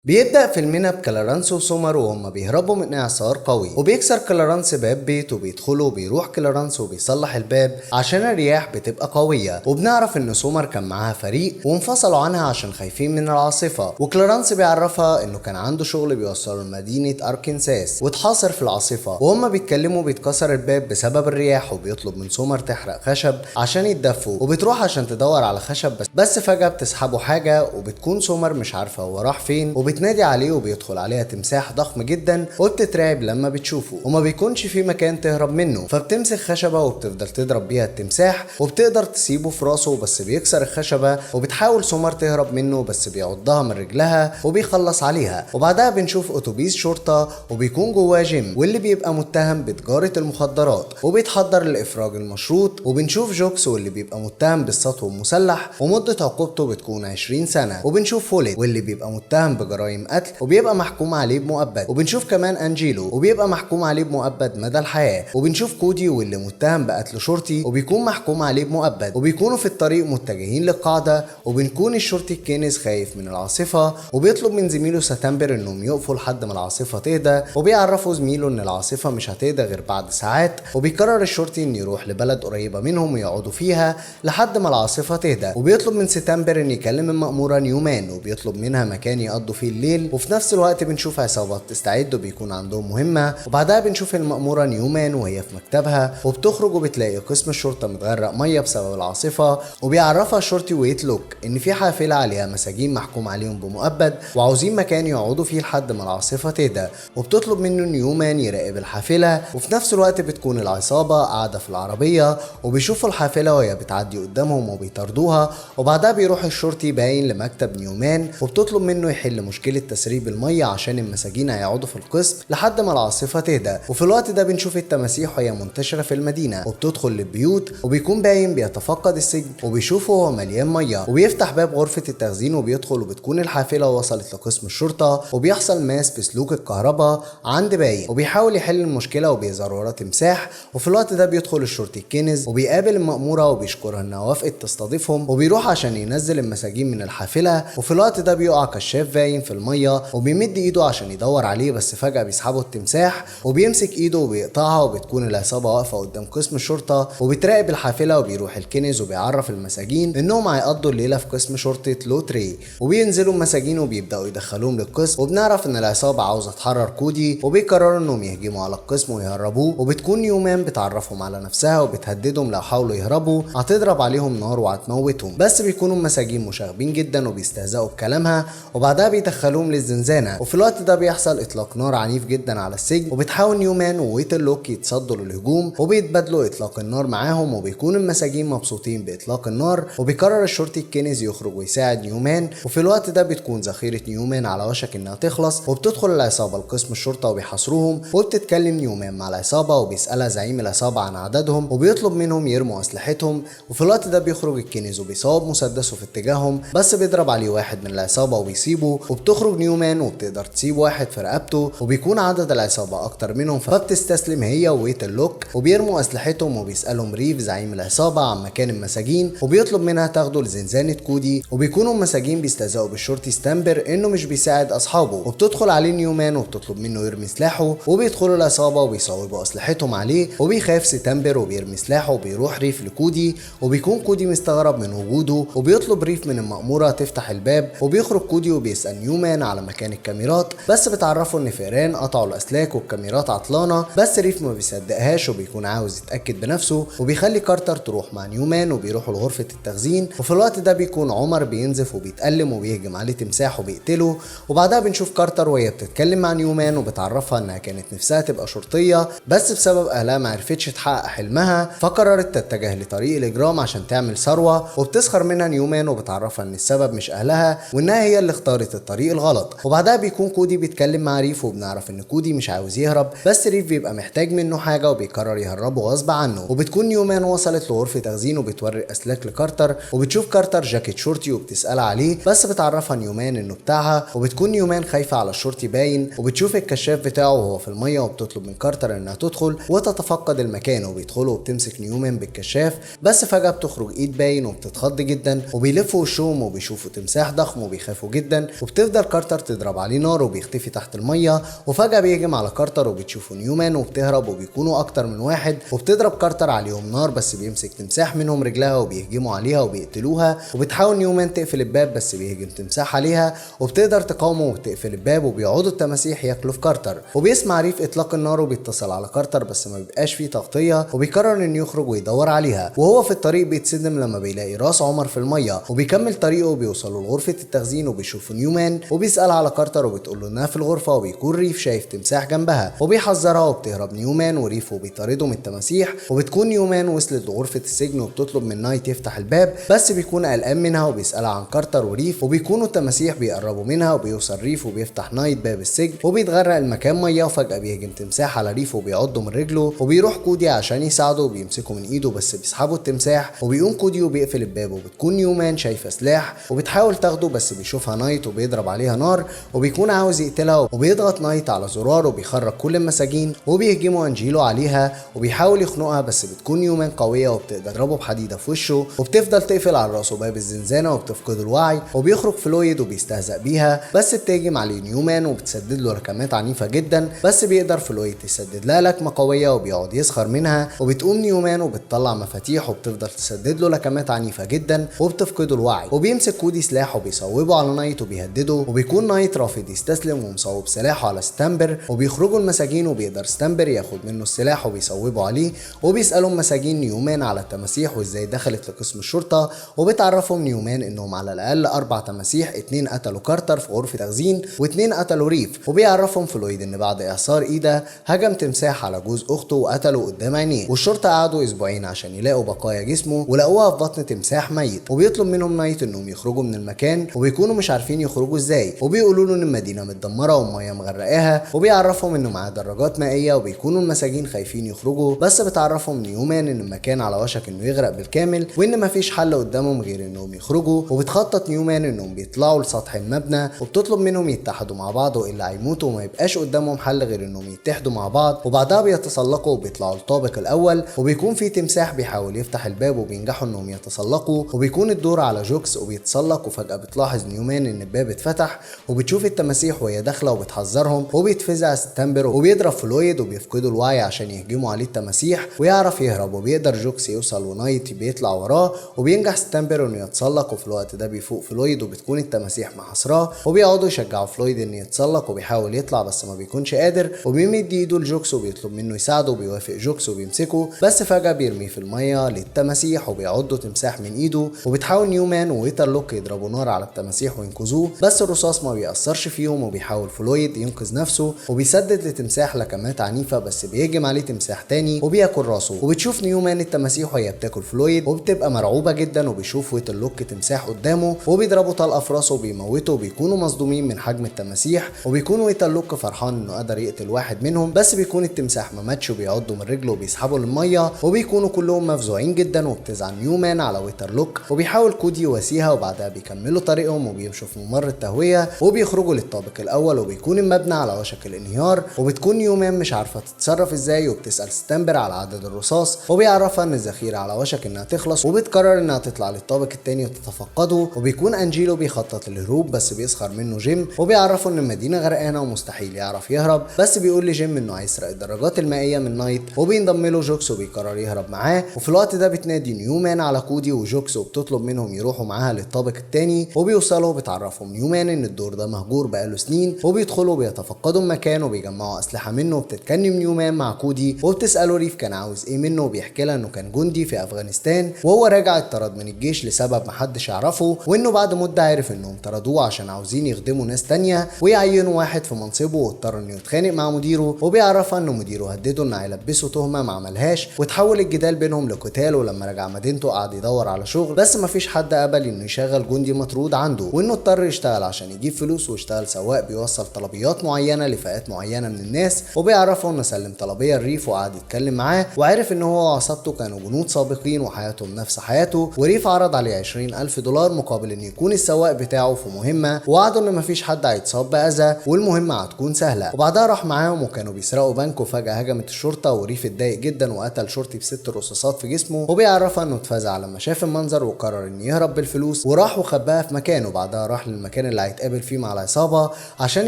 بيبدأ فيلمنا بكلارانس وسومر وهم بيهربوا من إعصار قوي، وبيكسر كلارانس باب بيت وبيدخلوا وبيروح كلارانس وبيصلح الباب عشان الرياح بتبقى قوية، وبنعرف إن سومر كان معاها فريق وانفصلوا عنها عشان خايفين من العاصفة، وكلارانس بيعرفها إنه كان عنده شغل بيوصله لمدينة أركنساس واتحاصر في العاصفة، وهم بيتكلموا بيتكسر الباب بسبب الرياح، وبيطلب من سومر تحرق خشب عشان يتدفوا، وبتروح عشان تدور على خشب بس فجأة بتسحبه حاجة، وبتكون سومر مش عارفة هو راح فين، وبتنادي عليه وبيدخل عليها تمساح ضخم جدا وبتترعب لما بتشوفه، وما بيكونش في مكان تهرب منه، فبتمسك خشبة وبتفضل تضرب بيها التمساح وبتقدر تسيبه في راسه بس بيكسر الخشبة، وبتحاول سومر تهرب منه بس بيعضها من رجلها وبيخلص عليها، وبعدها بنشوف اتوبيس شرطة وبيكون جواه جيم واللي بيبقى متهم بتجارة المخدرات وبيتحضر للإفراج المشروط، وبنشوف جوكس واللي بيبقى متهم بالسطو المسلح ومدة عقوبته بتكون 20 سنة، وبنشوف فوليد واللي بيبقى متهم بجرائم قتل وبيبقى محكوم عليه بمؤبد، وبنشوف كمان انجيلو وبيبقى محكوم عليه بمؤبد مدى الحياة، وبنشوف كودي واللي متهم بقتل شرطي وبيكون محكوم عليه بمؤبد، وبيكونوا في الطريق متجهين للقاعدة، وبنكون الشرطي الكنز خايف من العاصفة وبيطلب من زميله ساتمبر انهم يقفوا لحد ما العاصفة تهدى، وبيعرفوا زميله ان العاصفة مش هتهدى غير بعد ساعات، وبيقرر الشرطي ان يروح لبلد قريبة منهم ويقعدوا فيها لحد ما العاصفة تهدى، وبيطلب من ساتمبر ان يكلم المأمورة نيومان وبيطلب منها مكان يقضوا فيه الليل، وفي نفس الوقت بنشوف عصابات تستعد وبيكون عندهم مهمة، وبعدها بنشوف المأمورة نيومان وهي في مكتبها وبتخرج وبتلاقي قسم الشرطة متغرق مية بسبب العاصفة، وبيعرفها الشرطي ويتلوك ان في حافلة عليها مساجين محكوم عليهم بمؤبد وعاوزين مكان يقعدوا فيه لحد ما العاصفة تهدى، وبتطلب منه نيومان يراقب الحافلة، وفي نفس الوقت بتكون العصابة قاعدة في العربية وبيشوفوا الحافلة وهي بتعدي قدامهم وبيطاردوها، وبعدها بيروح الشرطي باين لمكتب نيومان وبتطلب منه يحل مشكلة تسريب المية عشان المساجين هيقعدوا في القسم لحد ما العاصفة تهدى، وفي الوقت ده بنشوف التماسيح وهي منتشرة في المدينة وبتدخل للبيوت، وبيكون باين بيتفقد السجن وبيشوفه هو مليان مية، وبيفتح باب غرفة التخزين وبيدخل، وبتكون الحافلة وصلت لقسم الشرطة وبيحصل ماس في سلوك الكهرباء عند باين، وبيحاول يحل المشكلة وبيظهر وراه تمساح، وفي الوقت ده بيدخل الشرطي الكنز وبيقابل المأمورة وبيشكرها انها وافقت تستضيفهم، وبيروح عشان ينزل المساجين من الحافلة، وفي الوقت ده بيقع كشاف باين في المية وبيمد ايده عشان يدور عليه بس فجأة بيسحبه التمساح وبيمسك ايده وبيقطعها، وبتكون العصابة واقفة قدام قسم الشرطة وبتراقب الحافلة، وبيروح الكنز وبيعرف المساجين انهم هيقضوا الليلة في قسم شرطة لوتري، وبينزلوا المساجين وبيبدأوا يدخلوهم للقسم، وبنعرف ان العصابة عاوزة تحرر كودي وبيقرروا انهم يهجموا على القسم ويهربوه، وبتكون نيومان بتعرفهم على نفسها وبتهددهم لو حاولوا يهربوا هتضرب عليهم نار وهتموتهم، بس بيكونوا المساجين مشاغبين جدا وبيستهزئوا بكلامها، وبعدها بيدخلوهم للزنزانة، وفي الوقت ده بيحصل اطلاق نار عنيف جدا على السجن، وبتحاول نيومان وويتلوك يتصدوا للهجوم وبيتبادلوا اطلاق النار معاهم، وبيكون المساجين مبسوطين باطلاق النار، وبيقرر الشرطي الكنز يخرج ويساعد نيومان، وفي الوقت ده بتكون ذخيرة نيومان على وشك انها تخلص، وبتدخل العصابة لقسم الشرطة وبيحاصروهم، وبتتكلم نيومان مع العصابة وبيسألها زعيم العصابة عن عددهم وبيطلب منهم يرموا اسلحتهم، وفي الوقت ده بيخرج الكنز وبيصاب مسدسه في اتجاههم بس بيضرب عليه واحد من العصابة وبيسيبه، وبتخرج نيومان وبتقدر تسيب واحد في رقبته، وبيكون عدد العصابة اكتر منهم فبتستسلم هي وويتلوك وبيرموا اسلحتهم، وبيسألهم ريف زعيم العصابة عن مكان المساجين وبيطلب منها تاخده لزنزانة كودي، وبيكونوا المساجين بيستهزئوا بالشرطي ستامبر انه مش بيساعد اصحابه، وبتدخل عليه نيومان وبتطلب منه يرمي سلاحه، وبيدخلوا العصابة وبيصوبوا اسلحتهم عليه، وبيخاف ستامبر وبيرمي سلاحه وبيروح ريف لكودي، وبيكون كودي مستغرب من وجوده وبيطلب ريف من المأمورة تفتح الباب، وبيخرج كودي وبيسأل نيومان على مكان الكاميرات بس بتعرفوا ان فئران قطعوا الاسلاك والكاميرات عطلانة، بس ريف ما بيصدقهاش وبيكون عاوز يتأكد بنفسه وبيخلي كارتر تروح مع نيومان وبيروحوا لغرفة التخزين، وفي الوقت ده بيكون عمر بينزف وبيتألم وبيهجم عليه تمساح وبيقتله، وبعدها بنشوف كارتر وهي بتتكلم مع نيومان وبتعرفها انها كانت نفسها تبقى شرطية بس بسبب اهلها ما عرفتش تحقق حلمها فقررت تتجه لطريق الاجرام عشان تعمل ثروة، وبتسخر منها نيومان وبتعرفها ان السبب مش اهلها وانها هي اللي اختارت الطريق الغلط، وبعدها بيكون كودي بيتكلم مع ريف وبنعرف ان كودي مش عاوز يهرب بس ريف بيبقى محتاج منه حاجة وبيقرر يهربه غصب عنه، وبتكون نيومان وصلت لغرفة تخزين وبتوري اسلاك لكارتر، وبتشوف كارتر جاكيت شرطي وبتسألها عليه بس بتعرفها نيومان انه بتاعها، وبتكون نيومان خايفة على الشرطي باين، وبتشوف الكشاف بتاعه وهو في المية وبتطلب من كارتر انها تدخل وتتفقد المكان، وبيدخلوا وبتمسك نيومان بالكشاف بس فجأة بتخرج ايد باين وبتتخض جدا وبيلفوا وشهم وبيشوفوا تمساح ضخم وبيخافوا جدا، وبتفضل وبتبدأ كارتر تضرب عليه نار وبيختفي تحت المية، وفجأة بيهجم على كارتر وبتشوفه نيومان وبتهرب، وبيكونوا أكتر من واحد، وبتضرب كارتر عليهم نار بس بيمسك تمساح منهم رجلها وبيهجموا عليها وبيقتلوها، وبتحاول نيومان تقفل الباب بس بيهجم تمساح عليها وبتقدر تقاومه وبتقفل الباب، وبيقعدوا التماسيح ياكلوا في كارتر. وبيسمع ريف إطلاق النار وبيتصل على كارتر بس ما بيبقاش فيه تغطية، وبيقرر إنه يخرج ويدور عليها. وهو في الطريق بيتصدم لما بيلاقي راس عمر في المية، وبيكمل طريقه وبيوصلوا لغرفة التخزين وبيشوفوا نيومان وبيسأل على كارتر وبتقول له انها في الغرفة، وبيكون ريف شايف تمساح جنبها وبيحذرها، وبتهرب نيومان وريف وبيطاردوا من التماسيح. وبتكون نيومان وصلت لغرفة السجن وبتطلب من نايت يفتح الباب بس بيكون قلقان منها، وبيسألها عن كارتر وريف، وبيكونوا التماسيح بيقربوا منها، وبيوصل ريف وبيفتح نايت باب السجن وبيتغرق المكان مية، وفجأة بيهجم تمساح على ريف وبيعضه من رجله، وبيروح كودي عشان يساعده وبيمسكه من ايده بس بيسحبوا التمساح، وبيقوم كودي وبيقفل الباب، وبتكون نيومان شايفة سلاح وبتحاول تاخده بس بيشوفها نايت وبيضرب عليها نار، وبيكون عاوز يقتلها، وبيضغط نايت على زرار وبيخرج كل المساجين، وبيهجموا انجيلو عليها وبيحاول يخنقها بس بتكون نيومان قوية وبتقدر تضربه بحديدة في وشه، وبتفضل تقفل على راسه باب الزنزانة وبتفقد الوعي، وبيخرج فلويد وبيستهزأ بيها بس بتهجم عليه نيومان وبتسدد له لكمات عنيفة جدا، بس بيقدر فلويد يسدد لها لكمة قوية وبيقعد يسخر منها، وبتقوم نيومان وبتطلع مفاتيح وبتفضل تسدد له لكمات عنيفة جدا وبتفقده الوعي، وبيمسك كودي سلاح وبيصوبه على نايت وبيهدده، وبيكون نايت رافض يستسلم ومصوب سلاحه على ستامبر، وبيخرجوا المساجين وبيقدر ستامبر ياخد منه السلاح وبيصوبه عليه، وبيسألوا المساجين نيومان على التماسيح وازاي دخلت لقسم الشرطة، وبتعرفهم نيومان انهم على الاقل 4 تماسيح، 2 قتلوا كارتر في غرفة تخزين و2 قتلوا ريف، وبيعرفهم فلويد ان بعد اعصار ايده هجم تمساح على جوز اخته وقتله قدام عينيه، والشرطة قعدوا اسبوعين عشان يلاقوا بقايا جسمه ولقوها في بطن تمساح ميت، وبيطلب منهم نايت انهم يخرجوا من المكان، وبيكونوا مش عارفين يخرجوا ازاي، وبيقولوا له ان المدينة متدمرة والمية مغرقاها، وبيعرفهم انه معاه دراجات مائية، وبيكونوا المساجين خايفين يخرجوا بس بتعرفهم نيومان ان المكان على وشك انه يغرق بالكامل، وان مفيش حل قدامهم غير انهم يخرجوا، وبتخطط نيومان انهم بيطلعوا لسطح المبنى، وبتطلب منهم يتحدوا مع بعض والا هيموتوا وما يبقاش قدامهم حل غير انهم يتحدوا مع بعض، وبعدها بيتسلقوا وبيطلعوا الطابق الاول، وبيكون في تمساح بيحاول يفتح الباب وبينجحوا انهم يتسلقوا، وبيكون الدور على جوكس وبيتسلق، وفجأة بتلاحظ نيومان ان الباب اتفتح، وبتشوف التماسيح وهي داخله وبتحذرهم، وبيتفزع ستامبر وبيضرب فلويد وبيفقدوا الوعي عشان يهجموا عليه التماسيح ويعرف يهرب، وبيقدر جوكس يوصل ونايت بيطلع وراه، وبينجح ستامبر انه يتسلق، وفي الوقت ده بيفوق فلويد وبتكون التماسيح محاصراه، وبيقعدوا يشجعوا فلويد انه يتسلق، وبيحاول يطلع بس ما بيكونش قادر، وبيمد ايده لجوكس وبيطلب منه يساعده، وبيوافق جوكس وبيمسكه بس فجأة بيرميه في المية للتماسيح وبيعضوا تمساح من ايده، وبتحاول نيومان وويترلوك يضربوا نار على التماسيح وينقذوه بس الرصاص ما بيأثرش فيهم، وبيحاول فلويد ينقذ نفسه وبيسدد لتمساح لكمات عنيفة بس بيهجم عليه تمساح تاني وبياكل راسه، وبتشوف نيومان التماسيح وهي بتاكل فلويد وبتبقى مرعوبة جدا، وبيشوف ويترلوك تمساح قدامه وبيضربوا طلقة في راسه وبيموته، وبيكونوا مصدومين من حجم التماسيح، وبيكون ويترلوك فرحان انه قدر يقتل واحد منهم بس بيكون التمساح ما ماتش وبيعضه من رجله وبيسحبه للميه، وبيكونوا كلهم مفزوعين جدا، وبتزعل نيومان على ويترلوك، وبيحاول كودي يواسيها، وبعدها بيكملوا طريقهم وبيمشوا في ممر التهوية وبيخرجوا للطابق الاول، وبيكون المبنى على وشك الانهيار، وبتكون نيومان مش عارفة تتصرف ازاي، وبتسأل ستامبر على عدد الرصاص وبيعرفها ان الذخيرة على وشك انها تخلص، وبتقرر انها تطلع للطابق التاني وتتفقده، وبيكون انجيلو بيخطط للهروب بس بيسخر منه جيم، وبيعرفوا ان المدينة غرقانة ومستحيل يعرف يهرب، بس بيقول لجيم انه هيسرق الدراجات المائية من نايت، وبينضم له جوكس وبيقرر يهرب معاه، وفي الوقت ده بتنادي نيومان على كودي وجوكس وبتطلب منهم يروحوا معاها للطابق التاني، وبيوصلوا بتعرفهم نيومان ان الدور ده مهجور بقاله سنين، وبيدخلوا بيتفقدوا المكان وبيجمعوا اسلحة منه، وبتتكلم نيومان مع كودي وبتسأله ريف كان عاوز ايه منه، وبيحكي لها انه كان جندي في افغانستان وهو راجع اتطرد من الجيش لسبب محدش يعرفه، وانه بعد مدة عرف انهم طردوه عشان عاوزين يخدموا ناس تانية ويعينوا واحد في منصبه، واضطر انه يتخانق مع مديره، وبيعرفها انه مديره هدده انه هيلبسه تهمة ما عملهاش، وتحول الجدال بينهم لقتال، ولما رجع مدينته قعد يدور على شغل بس مفيش حد قبل انه يشغل جندي مطرود عنده، وانه اضطر يشتغل عشان يجيب فلوس، واشتغل سواق بيوصل طلبيات معينة لفئات معينة من الناس، وبيعرفه انه سلم طلبية الريف وقعد يتكلم معاه، وعرف ان هو وعصابته كانوا جنود سابقين وحياتهم نفس حياته، وريف عرض عليه 20,000 دولار مقابل ان يكون السواق بتاعه في مهمة، ووعده ان مفيش حد هيتصاب بأذى والمهمة هتكون سهلة، وبعدها راح معاهم وكانوا بيسرقوا بنك، وفجأة هجمت الشرطة وريف اتضايق جدا وقتل شرطي ب6 رصاصات في جسمه، وبيعرفها انه اتفزع لما شاف المنظر وقرر انه يهرب بالفلوس، وراح وخباها في مكانه، وبعدها راح للمكان اللي اللي هيتقابل فيه مع العصابة عشان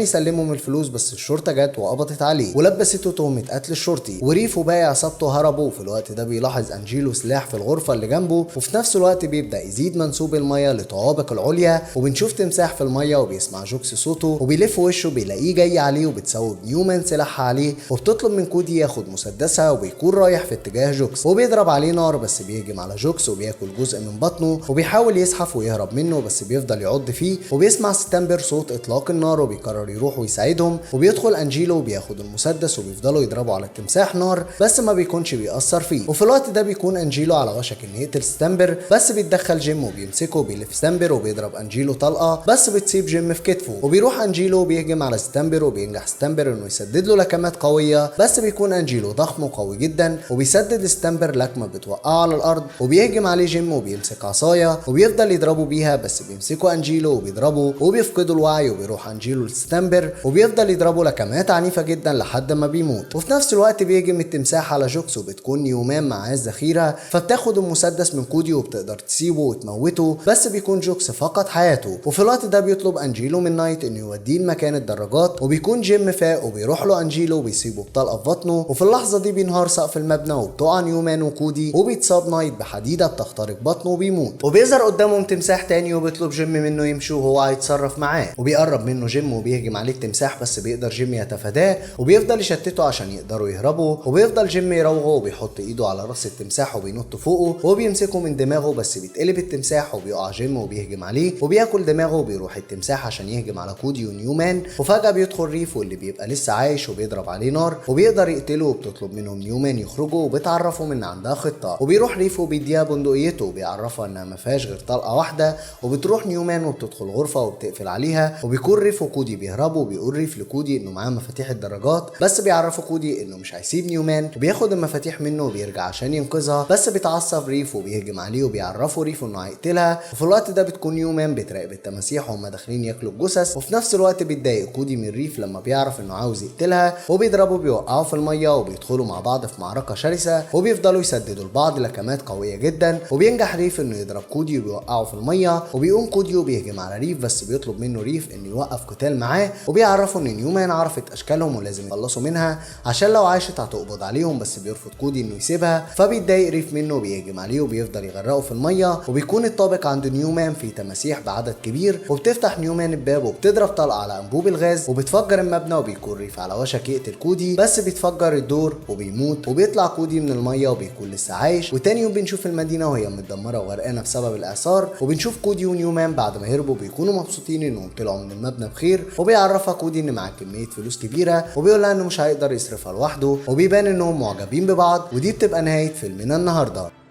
يسلمهم الفلوس، بس الشرطة جت وقبضت عليه ولبسته تهمة قتل الشرطي. وريف وباقي عصابته هربوا. في الوقت ده بيلاحظ انجيلو سلاح في الغرفة اللي جنبه، وفي نفس الوقت بيبدأ يزيد منسوب المية لطوابق العليا، وبنشوف تمساح في المية وبيسمع جوكس صوته وبيلف وشه بيلاقيه جاي عليه، وبتسوب نيومان سلاحها عليه وبتطلب من كودي ياخد مسدسها، وبيكون رايح في اتجاه جوكس وبيضرب عليه نار، بس بيهجم على جوكس وبياكل جزء من بطنه وبيحاول يزحف ويهرب منه، بس بيفضل يعض فيه. وبيسمع ستامبر صوت اطلاق النار وبيقرر يروح ويساعدهم، وبيدخل انجيلو وبياخد المسدس وبيفضلوا يضربوا على التمساح نار، بس ما بيكونش بيأثر فيه. وفي الوقت ده بيكون انجيلو على وشك انه يقتل ستامبر، بس بيتدخل جيم وبيمسكه وبيلف ستامبر وبيضرب انجيلو طلقه، بس بتصيب جيم في كتفه. وبيروح انجيلو وبيهجم على ستامبر وبينجح ستامبر انه يسدد له لكمات قويه، بس بيكون انجيلو ضخم وقوي جدا وبيسدد ستامبر لكمه بتوقعه على الارض. وبيهجم عليه جيم وبيمسك عصايه وبيفضل يضربه بيها، بس بيمسكه انجيلو وبيضربه وبيفقدوا الوعي. وبيروح انجيلو لستامبر وبيفضل يضربه لكمات عنيفه جدا لحد ما بيموت. وفي نفس الوقت بيهجم التمساح على جوكس، وبتكون نيومان معاه الذخيره فبتاخد المسدس من كودي وبتقدر تسيبه وتموته، بس بيكون جوكس فقد حياته. وفي الوقت ده بيطلب انجيلو من نايت انه يوديه لمكان الدراجات، وبيكون جيم فاق وبيروح له انجيلو وبيسيبه بطلقه في بطنه. وفي اللحظه دي بينهار سقف المبنى وبتقع نيومان وكودي، وبيتصاب نايت بحديده بتخترق بطنه وبيموت. وبيظهر قدامهم تمساح تاني وبيطلب جيم منه يمشي وهو هيتصرف معاه، وبيقرب منه جيم وبيهجم عليه التمساح، بس بيقدر جيم يتفاداه وبيفضل يشتته عشان يقدروا يهربوا. وبيفضل جيم يراوغه وبيحط ايده على راس التمساح وبينط فوقه وبيمسكه من دماغه، بس بيتقلب التمساح وبيقع جيم وبيهجم عليه وبياكل دماغه. وبيروح التمساح عشان يهجم على كودي ونيومان، وفجأة بيدخل ريف واللي بيبقى لسه عايش وبيضرب عليه نار وبيقدر يقتله. وبتطلب منهم نيومان يخرجوا وبتعرفهم ان عندها خطة، وبيروح ريف وبيديها بندقيته وبيعرفها انها ما فيهاش غير طلقة واحدة. وبتروح نيومان وبتدخل غرفة وبتقفل عليها، وبيكون ريف وكودي بيهربوا. وبيقول ريف لكودي انه معاه مفاتيح الدراجات، بس بيعرفوا كودي انه مش هيسيب نيومان، وبياخد المفاتيح منه وبيرجع عشان ينقذها، بس بيتعصب ريف وبيهجم عليه وبيعرفوا ريف انه هيقتلها. وفي الوقت ده بتكون نيومان بتراقب التماسيح وهم داخلين ياكلوا الجثث، وفي نفس الوقت بيتضايق كودي من ريف لما بيعرف انه عاوز يقتلها، وبيضربوا بيوقعوا في الميه وبيدخلوا مع بعض في معركه شرسه، وبيفضلوا يسددوا لبعض لكمات قويه جدا. وبينجح ريف انه يضرب كودي وبيوقعه في الميه، وبيقوم كودي وبيهجم على ريف، بس بيطلب منه ريف انه يوقف قتال معاه، وبيعرفوا ان نيومان عرفت اشكالهم ولازم يخلصوا منها عشان لو عاشت هتقبض عليهم، بس بيرفض كودي انه يسيبها. فبيتضايق ريف منه وبيهجم عليه وبيفضل يغرقه في الميه. وبيكون الطابق عند نيومان في تماسيح بعدد كبير، وبتفتح نيومان الباب وبتضرب طلقه على انبوب الغاز وبتفجر المبنى. وبيكون ريف على وشك يقتل كودي، بس بيتفجر الدور وبيموت. وبيطلع كودي من الميه وبيكون لسه عايش. وتاني يوم بنشوف المدينه وهي متدمره وغرقانه بسبب الاعصار، وبنشوف كودي ونيومان بعد ما هربوا بيكونوا مبسوطين انهم طلعوا من المبنى بخير. وبيعرفها كودي ان معاه كميه فلوس كبيره، وبيقول لها انه مش هيقدر يصرفها لوحده، وبيبان انهم معجبين ببعض. ودي بتبقى نهايه فيلمنا النهارده.